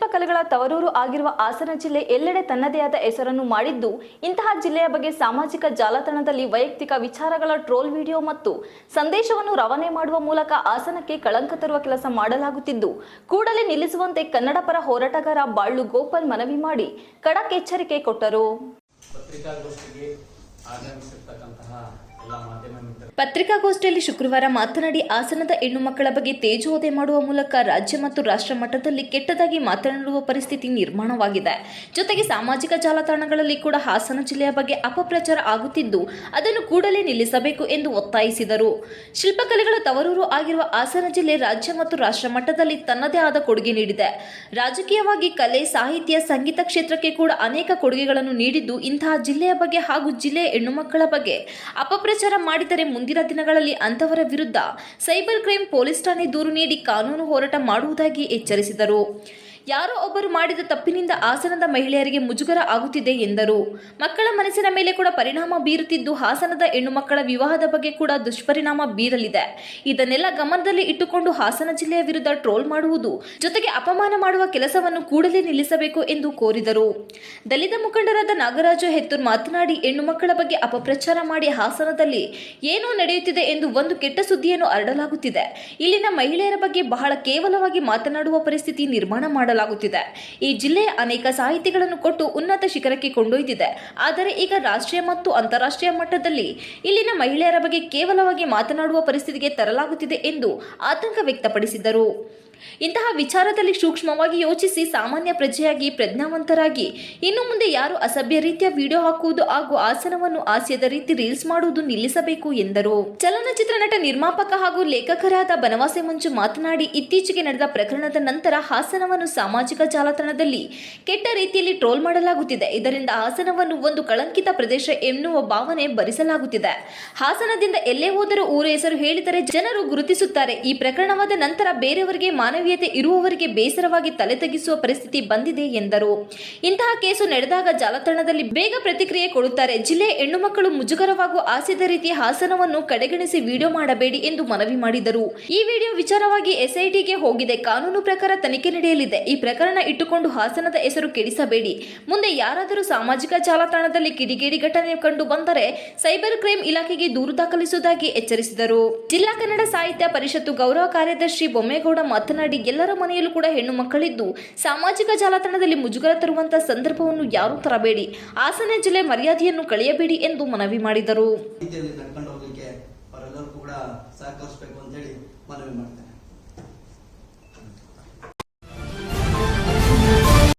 ಶಿಲ್ಪಕಲೆಗಳ ತವರೂರು ಆಗಿರುವ ಹಾಸನ ಜಿಲ್ಲೆ ಎಲ್ಲೆಡೆ ತನ್ನದೇ ಆದ ಹೆಸರನ್ನು ಮಾಡಿದ್ದು, ಇಂತಹ ಜಿಲ್ಲೆಯ ಬಗ್ಗೆ ಸಾಮಾಜಿಕ ಜಾಲತಾಣದಲ್ಲಿ ವೈಯಕ್ತಿಕ ವಿಚಾರಗಳ ಟ್ರೋಲ್ ವಿಡಿಯೋ ಮತ್ತು ಸಂದೇಶವನ್ನು ರವಾನೆ ಮಾಡುವ ಮೂಲಕ ಹಾಸನಕ್ಕೆ ಕಳಂಕ ತರುವ ಕೆಲಸ ಮಾಡಲಾಗುತ್ತಿದ್ದು, ಕೂಡಲೇ ನಿಲ್ಲಿಸುವಂತೆ ಕನ್ನಡ ಪರ ಹೋರಾಟಗಾರ ಬಾಳ್ಳು ಗೋಪಾಲ್ ಮನವಿ ಮಾಡಿ ಖಡಕ್ ಎಚ್ಚರಿಕೆ ಕೊಟ್ಟರು. ಪತ್ರಿಕಾಗೋಷ್ಠಿಯಲ್ಲಿ ಶುಕ್ರವಾರ ಮಾತನಾಡಿ, ಹಾಸನದ ಹೆಣ್ಣು ಮಕ್ಕಳ ಬಗ್ಗೆ ತೇಜೋವಧೆ ಮಾಡುವ ಮೂಲಕ ರಾಜ್ಯ ಮತ್ತು ರಾಷ್ಟ್ರ ಮಟ್ಟದಲ್ಲಿ ಕೆಟ್ಟದಾಗಿ ಮಾತನಾಡುವ ಪರಿಸ್ಥಿತಿ ನಿರ್ಮಾಣವಾಗಿದೆ. ಜೊತೆಗೆ ಸಾಮಾಜಿಕ ಜಾಲತಾಣಗಳಲ್ಲಿ ಕೂಡ ಹಾಸನ ಜಿಲ್ಲೆಯ ಬಗ್ಗೆ ಅಪಪ್ರಚಾರ ಆಗುತ್ತಿದ್ದು, ಅದನ್ನು ಕೂಡಲೇ ನಿಲ್ಲಿಸಬೇಕು ಎಂದು ಒತ್ತಾಯಿಸಿದರು. ಶಿಲ್ಪಕಲೆಗಳ ತವರೂರು ಆಗಿರುವ ಹಾಸನ ಜಿಲ್ಲೆ ರಾಜ್ಯ ಮತ್ತು ರಾಷ್ಟ್ರ ಮಟ್ಟದಲ್ಲಿ ತನ್ನದೇ ಆದ ಕೊಡುಗೆ ನೀಡಿದೆ. ರಾಜಕೀಯವಾಗಿ ಕಲೆ, ಸಾಹಿತ್ಯ, ಸಂಗೀತ ಕ್ಷೇತ್ರಕ್ಕೆ ಕೂಡ ಅನೇಕ ಕೊಡುಗೆಗಳನ್ನು ನೀಡಿದ್ದು, ಇಂತಹ ಜಿಲ್ಲೆಯ ಬಗ್ಗೆ ಹಾಗೂ ಜಿಲ್ಲೆಯ ಹೆಣ್ಣು ಮಕ್ಕಳ ಬಗ್ಗೆ ಅಪಪ್ರಚಾರ ಮಾಡಿದರೆ ಮುಂದಿನ ದಿನಗಳಲ್ಲಿ ಅಂತವರ ವಿರುದ್ಧ ಸೈಬರ್ ಕ್ರೈಂ ಪೊಲೀಸ್ ಠಾಣೆ ದೂರು ನೀಡಿ ಕಾನೂನು ಹೋರಾಟ ಮಾಡುವುದಾಗಿ ಎಚ್ಚರಿಸಿದರು. ಯಾರೋ ಒಬ್ಬರು ಮಾಡಿದ ತಪ್ಪಿನಿಂದ ಹಾಸನದ ಮಹಿಳೆಯರಿಗೆ ಮುಜುಗರ ಆಗುತ್ತಿದೆ ಎಂದರು. ಮಕ್ಕಳ ಮನಸ್ಸಿನ ಮೇಲೆ ಕೂಡ ಪರಿಣಾಮ ಬೀರುತ್ತಿದ್ದು, ಹಾಸನದ ಹೆಣ್ಣು ಮಕ್ಕಳ ವಿವಾಹದ ಬಗ್ಗೆ ಕೂಡ ದುಷ್ಪರಿಣಾಮ ಬೀರಲಿದೆ. ಇದನ್ನೆಲ್ಲ ಗಮನದಲ್ಲಿ ಇಟ್ಟುಕೊಂಡು ಹಾಸನ ಜಿಲ್ಲೆಯ ವಿರುದ್ಧ ಟ್ರೋಲ್ ಮಾಡುವುದು ಜೊತೆಗೆ ಅಪಮಾನ ಮಾಡುವ ಕೆಲಸವನ್ನು ಕೂಡಲೇ ನಿಲ್ಲಿಸಬೇಕು ಎಂದು ಕೋರಿದರು. ದಲಿತ ಮುಖಂಡರಾದ ನಾಗರಾಜು ಹೆತ್ತೂರ್ ಮಾತನಾಡಿ, ಹೆಣ್ಣು ಮಕ್ಕಳ ಬಗ್ಗೆ ಅಪಪ್ರಚಾರ ಮಾಡಿ ಹಾಸನದಲ್ಲಿ ಏನೋ ನಡೆಯುತ್ತಿದೆ ಎಂದು ಒಂದು ಕೆಟ್ಟ ಸುದ್ದಿಯನ್ನು ಹರಡಲಾಗುತ್ತಿದೆ. ಇಲ್ಲಿನ ಮಹಿಳೆಯರ ಬಗ್ಗೆ ಬಹಳ ಕೇವಲವಾಗಿ ಮಾತನಾಡುವ ಪರಿಸ್ಥಿತಿ ನಿರ್ಮಾಣ ಮಾಡಲಾಗುತ್ತಿದೆ. ಈ ಜಿಲ್ಲೆಯ ಅನೇಕ ಸಾಹಿತಿಗಳನ್ನು ಕೊಟ್ಟು ಉನ್ನತ ಶಿಖರಕ್ಕೆ ಕೊಂಡೊಯ್ದಿದೆ. ಆದರೆ ಈಗ ರಾಷ್ಟ್ರೀಯ ಮತ್ತು ಅಂತಾರಾಷ್ಟ್ರೀಯ ಮಟ್ಟದಲ್ಲಿ ಇಲ್ಲಿನ ಮಹಿಳೆಯರ ಬಗ್ಗೆ ಕೇವಲವಾಗಿ ಮಾತನಾಡುವ ಪರಿಸ್ಥಿತಿಗೆ ತರಲಾಗುತ್ತಿದೆ ಎಂದು ಆತಂಕ ವ್ಯಕ್ತಪಡಿಸಿದರು. ಇಂತಹ ವಿಚಾರದಲ್ಲಿ ಸೂಕ್ಷ್ಮವಾಗಿ ಯೋಚಿಸಿ ಸಾಮಾನ್ಯ ಪ್ರಜೆಯಾಗಿ ಪ್ರಜ್ಞಾವಂತರಾಗಿ ಇನ್ನು ಮುಂದೆ ಯಾರು ಅಸಭ್ಯ ರೀತಿಯ ವಿಡಿಯೋ ಹಾಕುವುದು ಹಾಗೂ ಹಾಸನವನ್ನು ಹಾಸ್ಯದ ರೀತಿ ರೀಲ್ಸ್ ಮಾಡುವುದು ನಿಲ್ಲಿಸಬೇಕು ಎಂದರು. ಚಲನಚಿತ್ರ ನಟ, ನಿರ್ಮಾಪಕ ಹಾಗೂ ಲೇಖಕರಾದ ಬನವಾಸಿ ಮಂಜು ಮಾತನಾಡಿ, ಇತ್ತೀಚೆಗೆ ನಡೆದ ಪ್ರಕರಣದ ನಂತರ ಹಾಸನವನ್ನು ಸಾಮಾಜಿಕ ಜಾಲತಾಣದಲ್ಲಿ ಕೆಟ್ಟ ರೀತಿಯಲ್ಲಿ ಟ್ರೋಲ್ ಮಾಡಲಾಗುತ್ತಿದೆ. ಇದರಿಂದ ಹಾಸನವನ್ನು ಒಂದು ಕಳಂಕಿತ ಪ್ರದೇಶ ಎನ್ನುವ ಭಾವನೆ ಭರಿಸಲಾಗುತ್ತಿದೆ. ಹಾಸನದಿಂದ ಎಲ್ಲೇ ಹೋದರೂ ಊರ ಹೆಸರು ಹೇಳಿದರೆ ಜನರು ಗುರುತಿಸುತ್ತಾರೆ. ಈ ಪ್ರಕರಣವಾದ ನಂತರ ಬೇರೆಯವರಿಗೆ ಮಾನವೀಯತೆ ಇರುವವರಿಗೆ ಬೇಸರವಾಗಿ ತಲೆ ತಗ್ಗಿಸುವ ಪರಿಸ್ಥಿತಿ ಬಂದಿದೆ ಎಂದರು. ಇಂತಹ ಕೇಸು ನಡೆದಾಗ ಜಾಲತಾಣದಲ್ಲಿ ಬೇಗ ಪ್ರತಿಕ್ರಿಯೆ ಕೊಡುತ್ತಾರೆ. ಜಿಲ್ಲೆಯ ಹೆಣ್ಣು ಮಕ್ಕಳು ಮುಜುಗರವಾಗುವ ಹಾಸ್ಯದ ರೀತಿ ಹಾಸನವನ್ನು ಕಡೆಗಣಿಸಿ ವಿಡಿಯೋ ಮಾಡಬೇಡಿ ಎಂದು ಮನವಿ ಮಾಡಿದರು. ಈ ವಿಡಿಯೋ ವಿಚಾರವಾಗಿ ಎಸ್ಐಟಿಗೆ ಹೋಗಿದೆ. ಕಾನೂನು ಪ್ರಕಾರ ತನಿಖೆ ನಡೆಯಲಿದೆ. ಈ ಪ್ರಕರಣ ಇಟ್ಟುಕೊಂಡು ಹಾಸನದ ಹೆಸರು ಕೆಡಿಸಬೇಡಿ. ಮುಂದೆ ಯಾರಾದರೂ ಸಾಮಾಜಿಕ ಜಾಲತಾಣದಲ್ಲಿ ಕಿಡಿಗೇಡಿ ಘಟನೆ ಕಂಡು ಬಂದರೆ ಸೈಬರ್ ಕ್ರೈಂ ಇಲಾಖೆಗೆ ದೂರು ದಾಖಲಿಸುವುದಾಗಿ ಎಚ್ಚರಿಸಿದರು. ಜಿಲ್ಲಾ ಕನ್ನಡ ಸಾಹಿತ್ಯ ಪರಿಷತ್ತು ಗೌರವ ಕಾರ್ಯದರ್ಶಿ ಬೊಮ್ಮೇಗೌಡ ಮಾತನಾಡಿ, ಎಲ್ಲರ ಮನೆಯಲ್ಲೂ ಕೂಡ ಹೆಣ್ಣು ಮಕ್ಕಳಿದ್ದು ಸಾಮಾಜಿಕ ಜಾಲತಾಣದಲ್ಲಿ ಮುಜುಗರ ತರುವಂತಹ ಸಂದರ್ಭವನ್ನು ಯಾರೂ ತರಬೇಡಿ. ಹಾಸನ ಜಿಲ್ಲೆ ಮರ್ಯಾದೆಯನ್ನು ಕಳೆಯಬೇಡಿ ಎಂದು ಮನವಿ ಮಾಡಿದರು. ಸಹಕರಿಸಬೇಕು ಅಂತ ಹೇಳಿ ಮನವಿ ಮಾಡ್ತೇನೆ.